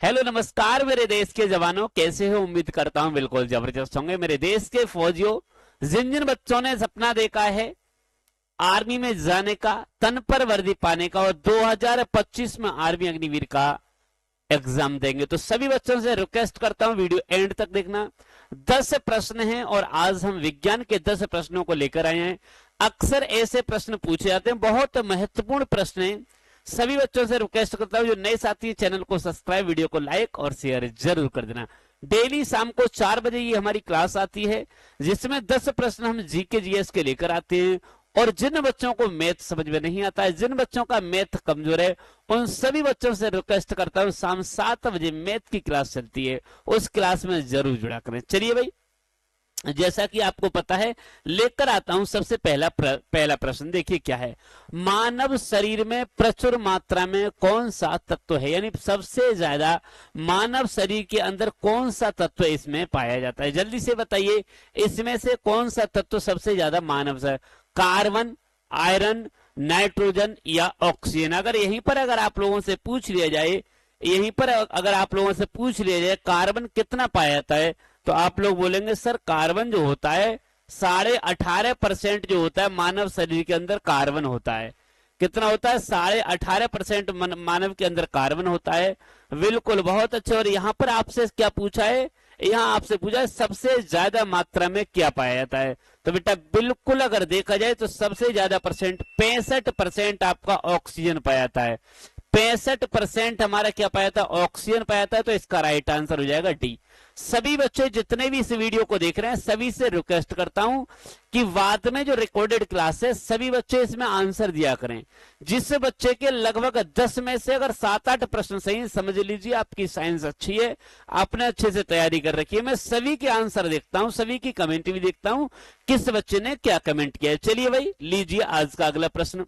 Hello नमस्कार मेरे देश के जवानों, कैसे हो? उम्मीद करता हूं बिल्कुल जबरदस्त होंगे। मेरे देश के फौजियों, जिन जिन बच्चों ने सपना देखा है आर्मी में जाने का, तन पर वर्दी पाने का और 2025 में आर्मी अग्निवीर का एग्जाम देंगे, तो सभी बच्चों से रिक्वेस्ट करता हूं वीडियो एंड तक देखना। 10 प्रश्न हैं और आज हम विज्ञान के 10 प्रश्नों को लेकर आए हैं। अक्सर ऐसे प्रश्न पूछे जाते हैं, बहुत महत्वपूर्ण प्रश्न हैं। सभी बच्चों से रिक्वेस्ट करता हूं जो नए साथी चैनल को सब्सक्राइब, वीडियो को लाइक और शेयर जरूर कर देना। डेली शाम को 4 बजे ये हमारी क्लास आती है, जिसमें 10 प्रश्न हम जीके जीएस के लेकर आते हैं। और जिन बच्चों को मैथ समझ में नहीं आता है, जिन बच्चों का मैथ कमजोर है, उन सभी बच्चों से रिक्वेस्ट करता हूं शाम 7 बजे मैथ की क्लास चलती है, उस क्लास में जरूर जुड़ा करें। चलिए भाई, जैसा कि आपको पता है लेकर आता हूं सबसे पहला प्रश्न। देखिए क्या है, मानव शरीर में प्रचुर मात्रा में कौन सा तत्व है, यानी सबसे ज्यादा मानव शरीर के अंदर कौन सा तत्व इसमें पाया जाता है? जल्दी से बताइए, इसमें से कौन सा तत्व सबसे ज्यादा मानव से? कार्बन, आयरन, नाइट्रोजन या ऑक्सीजन? अगर आप लोगों से पूछ लिया जाए, कार्बन कितना पाया जाता है, तो आप लोग बोलेंगे सर कार्बन जो होता है 18.5% जो होता है मानव शरीर के अंदर कार्बन होता है। कितना होता है? 18.5% मानव के अंदर कार्बन होता है। बिल्कुल, बहुत अच्छे। और यहाँ पर आपसे क्या पूछा है? यहाँ आपसे पूछा है सबसे ज्यादा मात्रा में क्या पाया जाता है। तो बेटा बिल्कुल अगर देखा जाए तो सबसे ज्यादा परसेंट 65% आपका ऑक्सीजन पाया जाता है। 65% हमारा क्या पाया था? ऑक्सीजन पाया था। तो इसका राइट आंसर हो जाएगा डी। सभी बच्चे जितने भी इस वीडियो को देख रहे हैं, सभी से रिक्वेस्ट करता हूं कि बाद में जो रिकॉर्डेड क्लास है सभी बच्चे इसमें आंसर दिया करें। जिस बच्चे के लगभग 10 में से अगर 7-8 प्रश्न सही, समझ लीजिए आपकी साइंस अच्छी है, आपने अच्छे से तैयारी कर रखी है। मैं सभी के आंसर देखता हूं, सभी की कमेंट भी देखता हूं, किस बच्चे ने क्या कमेंट किया है। चलिए भाई, लीजिए आज का अगला प्रश्न।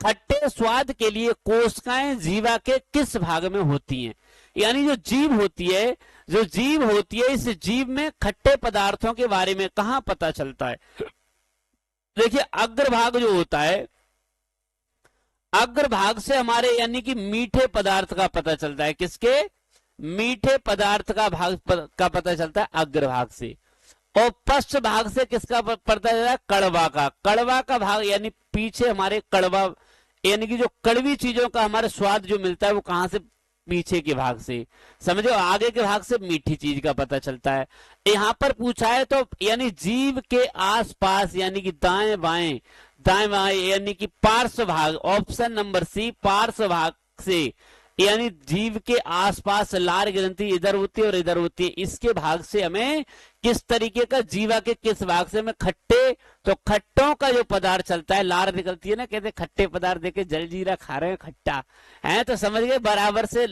खट्टे स्वाद के लिए कोशिकाएं जीवा के किस भाग में होती हैं? यानी जो जीव होती है, इस जीव में खट्टे पदार्थों के बारे में कहां पता चलता है? देखिए अग्रभाग जो होता है, अग्रभाग से हमारे यानी कि मीठे पदार्थ का पता चलता है। किसके? मीठे पदार्थ का भाग का पता चलता है अग्रभाग से। और पश्च भाग से किसका पता चलता है? कड़वा का। कड़वा का भाग यानी पीछे हमारे कड़वा, यानी कि जो कड़वी चीजों का हमारे स्वाद जो मिलता है वो कहां से? पीछे के भाग से। समझो, आगे के भाग से मीठी चीज का पता चलता है। यहां पर पूछा है तो यानी जीव के आसपास, यानी कि दाएं बाएं यानी कि पार्श्व भाग, ऑप्शन नंबर सी, पार्श्व भाग से, यानी जीव के आसपास लार ग्रंथि इधर होती है और इधर होती है, इसके भाग से हमें किस तरीके का, जीवा के किस भाग से हमें खट्टे, तो खट्टों का जो पदार्थ चलता है, लार निकलती है ना, कहते खट्टे पदार्थ देखे जलजीरा खा रहे हैं खट्टा है, तो समझ गए बराबर से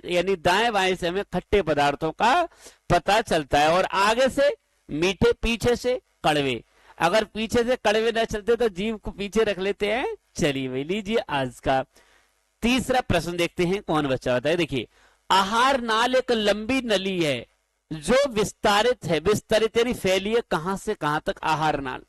यानी दाएं बाएं से हमें खट्टे पदार्थों का पता चलता है। और आगे से मीठे, पीछे से कड़वे। अगर पीछे से कड़वे न चलते तो जीव को पीछे रख लेते हैं। चलिए भाई, लीजिए आज का तीसरा प्रश्न देखते हैं, कौन बच्चा होता है। देखिए, आहार नाल एक लंबी नली है जो विस्तारित है, विस्तारित यानी फैली है कहां से कहां तक? आहार नाल।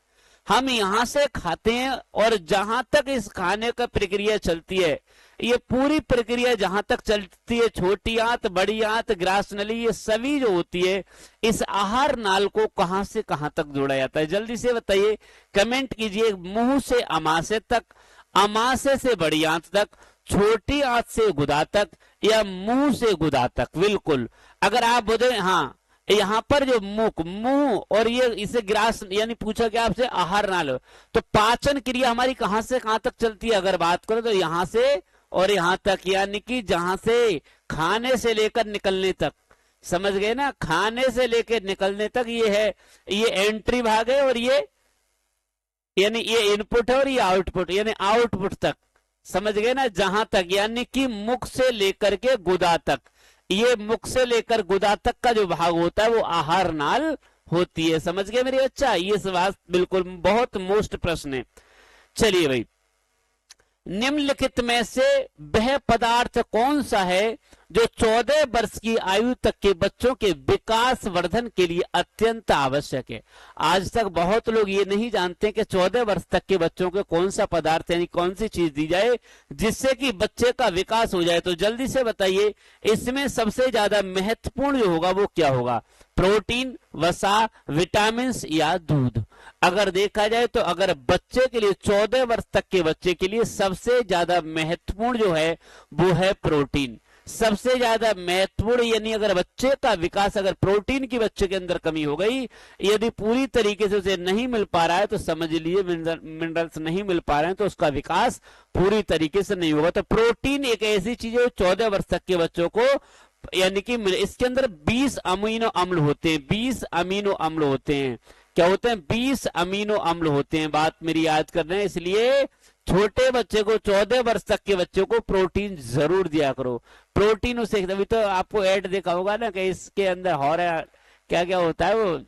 हम यहां से खाते हैं और जहां तक इस खाने का प्रक्रिया चलती है, ये पूरी प्रक्रिया जहां तक चलती है, छोटी आंत, बड़ी आंत, ग्रास नली, ये सभी जो होती है, इस आहार नाल को कहां से कहां तक जोड़ा जाता है? जल्दी से बताइए, कमेंट कीजिए। मुंह से अमाशय तक, अमाशय से बड़ी आंत तक, छोटी आंत से गुदा तक, या मुंह से गुदा तक? बिल्कुल, अगर आप बोले हाँ, यहां पर जो मुंह और ये इसे ग्रास यानी पूछा गया आपसे आहार नाल, तो पाचन क्रिया हमारी कहां से कहां तक चलती है? अगर बात करें तो यहां से और यहां तक, यानी कि जहां से खाने से लेकर निकलने तक, समझ गए ना, खाने से लेकर निकलने तक ये है, ये एंट्री भाग है, और ये यानी ये इनपुट है और ये आउटपुट, यानी आउटपुट तक, समझ गए ना, जहां तक, यानी कि मुख से लेकर के गुदा तक, ये मुख से लेकर गुदा तक का जो भाग होता है वो आहार नाल होती है। समझ गए मेरे बच्चा? ये सवाल बिल्कुल बहुत मोस्ट प्रश्न है। चलिए भाई, निम्नलिखित में से वह पदार्थ कौन सा है जो 14 वर्ष की आयु तक के बच्चों के विकास वर्धन के लिए अत्यंत आवश्यक है। आज तक बहुत लोग ये नहीं जानते कि 14 वर्ष तक के बच्चों को कौन सा पदार्थ यानी कौन सी चीज दी जाए जिससे कि बच्चे का विकास हो जाए। तो जल्दी से बताइए, इसमें सबसे ज्यादा महत्वपूर्ण जो होगा वो क्या होगा? प्रोटीन, वसा, विटामिन या दूध? अगर देखा जाए तो अगर बच्चे के लिए 14 वर्ष तक के बच्चे के लिए सबसे ज्यादा महत्वपूर्ण जो है वो है प्रोटीन। सबसे ज्यादा महत्वपूर्ण यानी अगर बच्चे का विकास, अगर प्रोटीन की बच्चे के अंदर कमी हो गई, यदि पूरी तरीके से उसे नहीं मिल पा रहा है तो समझ लीजिए मिनरल्स नहीं मिल पा रहे हैं तो उसका विकास पूरी तरीके से नहीं होगा। तो प्रोटीन एक ऐसी चीज है 14 वर्ष तक के बच्चों को, यानी कि इसके अंदर 20 अमीनो अम्ल होते हैं। 20 अमीनो अम्ल होते हैं। क्या होते हैं? 20 अमीनो अम्ल होते हैं। बात मेरी याद कर रहे हैं, इसलिए छोटे बच्चे को 14 वर्ष तक के बच्चों को प्रोटीन जरूर दिया करो। प्रोटीन उसे, तभी तो आपको ऐड देखा होगा ना कि इसके अंदर हो रहा क्या क्या होता है, वो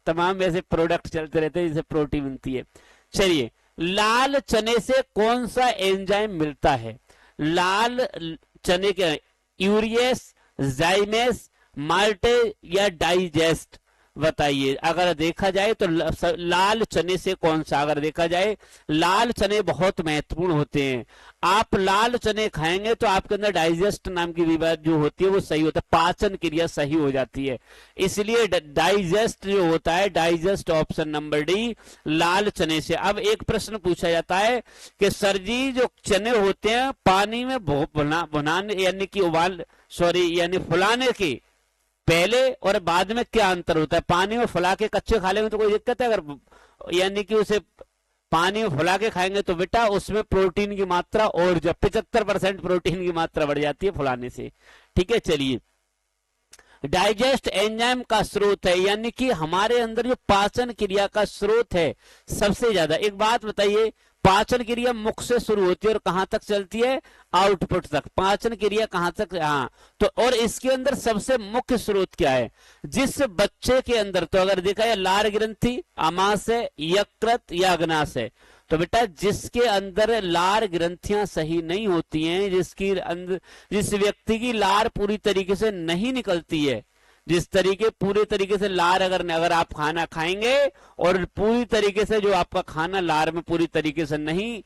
तमाम ऐसे प्रोडक्ट चलते रहते हैं जिससे प्रोटीन मिलती है। चलिए, लाल चने से कौन सा एंजाइम मिलता है? लाल चने के यूरियस, जाइमेस, माल्टे या डाइजेस्ट? बताइए। अगर देखा जाए तो लाल चने से कौन सा? अगर देखा जाए लाल चने बहुत महत्वपूर्ण होते हैं। आप लाल चने खाएंगे तो आपके अंदर डाइजेस्ट नाम की बात जो होती है वो सही होता है, पाचन क्रिया सही हो जाती है। इसलिए डाइजेस्ट जो होता है, डाइजेस्ट ऑप्शन नंबर डी, लाल चने से। अब एक प्रश्न पूछा जाता है कि सर जी जो चने होते हैं पानी में भुनाने यानी कि यानी फुलाने के पहले और बाद में क्या अंतर होता है? पानी में फुला के कच्चे खा लेंगे तो कोई दिक्कत है? अगर यानी कि उसे पानी में फुला के खाएंगे तो बेटा उसमें प्रोटीन की मात्रा और जब 75% प्रोटीन की मात्रा बढ़ जाती है फुलाने से। ठीक है, चलिए। डाइजेस्ट एंजाइम का स्रोत है, यानी कि हमारे अंदर जो पाचन क्रिया का स्रोत है सबसे ज्यादा। एक बात बताइए, पाचन क्रिया मुख से शुरू होती है और कहां तक चलती है? आउटपुट तक। पाचन क्रिया कहां तक? हाँ, तो और इसके अंदर सबसे मुख्य स्रोत क्या है? जिस बच्चे के अंदर, तो अगर देखा जाए लार ग्रंथि, आमाशय, यकृत या अग्नाशय, तो बेटा जिसके अंदर लार ग्रंथियां सही नहीं होती हैं, जिस व्यक्ति की लार पूरी तरीके से नहीं निकलती है, पूरे तरीके से लार अगर आप खाना खाएंगे और पूरी तरीके से जो आपका खाना लार में पूरी तरीके से नहीं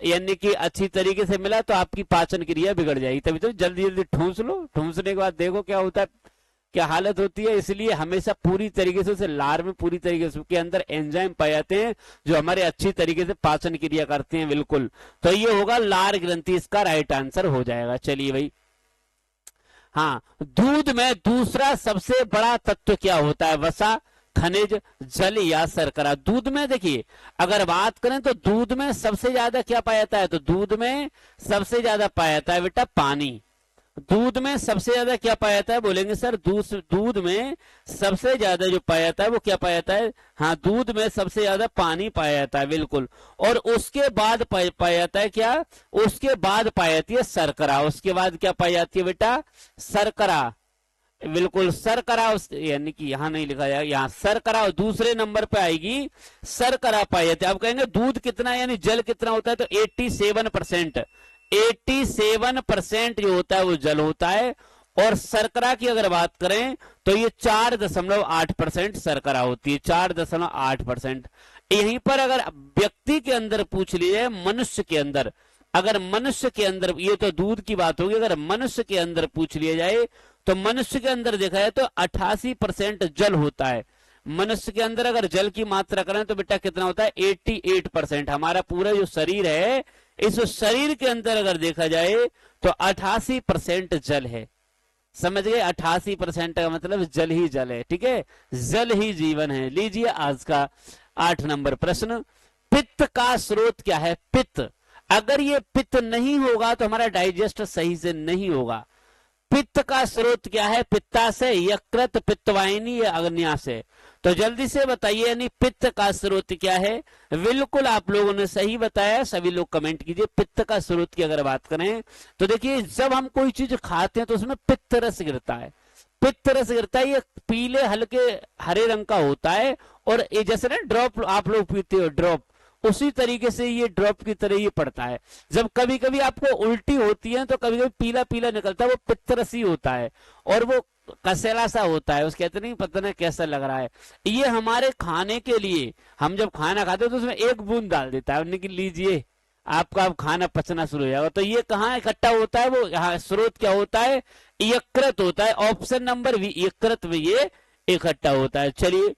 यानी कि अच्छी तरीके से मिला तो आपकी पाचन क्रिया बिगड़ जाएगी। तभी तो जल्दी जल्दी ठूंस लो, ठूंसने के बाद देखो क्या होता है, क्या हालत होती है। इसलिए हमेशा पूरी तरीके से उसे लार में पूरी तरीके से, उसके अंदर एंजाइम पाए जाते हैं जो हमारे अच्छी तरीके से पाचन क्रिया करते हैं। बिल्कुल, तो ये होगा लार ग्रंथि, इसका राइट आंसर हो जाएगा। चलिए भाई, हाँ, दूध में दूसरा सबसे बड़ा तत्व क्या होता है? वसा, खनिज, जल या शर्करा? दूध में देखिए, अगर बात करें तो दूध में सबसे ज्यादा क्या पाया जाता है? तो दूध में सबसे ज्यादा पाया जाता है बेटा पानी। दूध में सबसे ज्यादा क्या पाया जाता है? बोलेंगे सर दूध में सबसे ज्यादा जो पाया जाता है वो क्या पाया जाता है? हाँ, दूध में सबसे ज्यादा पानी पाया जाता है। बिल्कुल। और उसके बाद पाया जाता है क्या? उसके बाद पाई जाती है शर्करा। उसके बाद क्या पाई जाती है बेटा? शर्करा। बिल्कुल, शर्करा यानी कि यहाँ नहीं लिखा जाएगा, यहाँ शर्करा दूसरे नंबर पे आएगी, शर्करा पाई जाती है। आप कहेंगे दूध कितना यानी जल कितना होता है? तो 87%। 87% जो होता है वो जल होता है। और शर्करा की अगर बात करें तो ये 4.8% शर्करा होती है। 4.8%। यहीं पर अगर व्यक्ति के अंदर पूछ लीजिए, मनुष्य के अंदर, अगर मनुष्य के अंदर, ये तो दूध की बात होगी, अगर मनुष्य के अंदर पूछ लिया जाए तो मनुष्य के अंदर देखा जाए तो 88% जल होता है। मनुष्य के अंदर अगर जल की मात्रा करें तो बेटा कितना होता है? 88%। हमारा पूरा जो शरीर है, इस शरीर के अंदर अगर देखा जाए तो 88% जल है। समझ गए? 88% का मतलब जल ही जल है। ठीक है, जल ही जीवन है। लीजिए आज का 8 नंबर प्रश्न, पित्त का स्रोत क्या है? पित्त। अगर ये पित्त नहीं होगा तो हमारा डाइजेस्ट सही से नहीं होगा। पित्त का स्रोत क्या है? पित्ताशय, यकृत, पित्तवाहिनी या अग्न्याशय? तो जल्दी से बताइए, यानी पित्त का स्रोत क्या है? बिल्कुल आप लोगों ने सही बताया। सभी लोग कमेंट कीजिए। पित्त का स्रोत की अगर बात करें तो देखिए, जब हम कोई चीज खाते हैं तो उसमें पित्त रस गिरता है। पित्त रस गिरता है, ये पीले हल्के हरे रंग का होता है। और ये जैसे ना ड्रॉप आप लोग पीते हो, ड्रॉप, उसी तरीके से ये ड्रॉप की तरह ये पड़ता है। जब कभी कभी आपको उल्टी होती है तो कभी कभी पीला पीला निकलता है, वो पित्तरसी होता है और वो कसेला सा होता है, उसके कहते नहीं पता नहीं कैसा लग रहा है। ये हमारे खाने के लिए, हम जब खाना खाते हैं तो उसमें एक बूंद डाल देता है, निकल लीजिए आपका अब खाना पचना शुरू हो जाएगा। तो ये कहाँ इकट्ठा होता है, वो यहाँ स्रोत क्या होता है, यकृत होता है। ऑप्शन नंबर बी, यकृत में ये इकट्ठा होता है। चलिए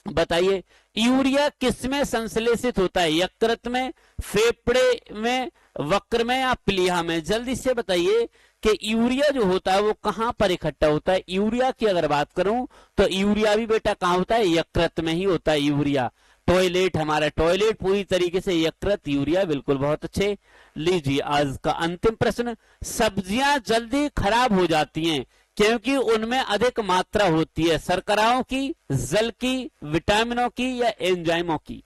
बताइए, यूरिया किसमें संश्लेषित होता है, यकृत में, फेफड़े में, वक्र में या प्लीहा में? जल्दी से बताइए कि यूरिया जो होता है वो कहां पर इकट्ठा होता है। यूरिया की अगर बात करूं तो यूरिया भी बेटा कहां होता है, यकृत में ही होता है यूरिया। टॉयलेट, हमारा टॉयलेट पूरी तरीके से यकृत, यूरिया, बिल्कुल बहुत अच्छे। लीजिए आज का अंतिम प्रश्न, सब्जियां जल्दी खराब हो जाती हैं क्योंकि उनमें अधिक मात्रा होती है शर्कराओं की, जल की, विटामिनों की या एंजाइमों की?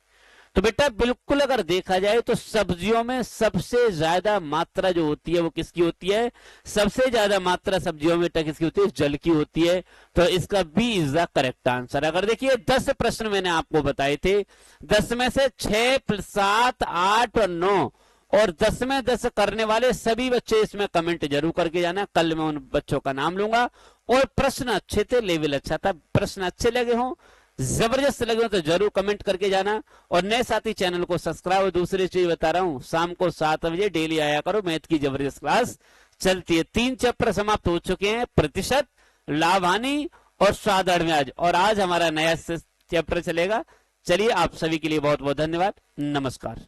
तो बेटा बिल्कुल अगर देखा जाए तो सब्जियों में सबसे ज्यादा मात्रा जो होती है वो किसकी होती है, सबसे ज्यादा मात्रा सब्जियों में किसकी होती है, जल की होती है। तो इसका B is the correct answer. अगर देखिए 10 प्रश्न मैंने आपको बताए थे, 10 में से 6, 7, 8 और 9, और 10 में 10 करने वाले सभी बच्चे इसमें कमेंट जरूर करके जाना। कल मैं उन बच्चों का नाम लूंगा। और प्रश्न अच्छे थे, लेवल अच्छा था, प्रश्न अच्छे लगे हों, जबरदस्त लगे हो तो जरूर कमेंट करके जाना। और नए साथी चैनल को सब्सक्राइब। और दूसरी चीज बता रहा हूं, शाम को 7 बजे डेली आया करो, मैथ की जबरदस्त क्लास चलती है। 3 चैप्टर समाप्त हो चुके हैं, प्रतिशत, लाभ हानि और स्वाद में। और आज हमारा नया चैप्टर चलेगा। चलिए आप सभी के लिए बहुत बहुत धन्यवाद, नमस्कार।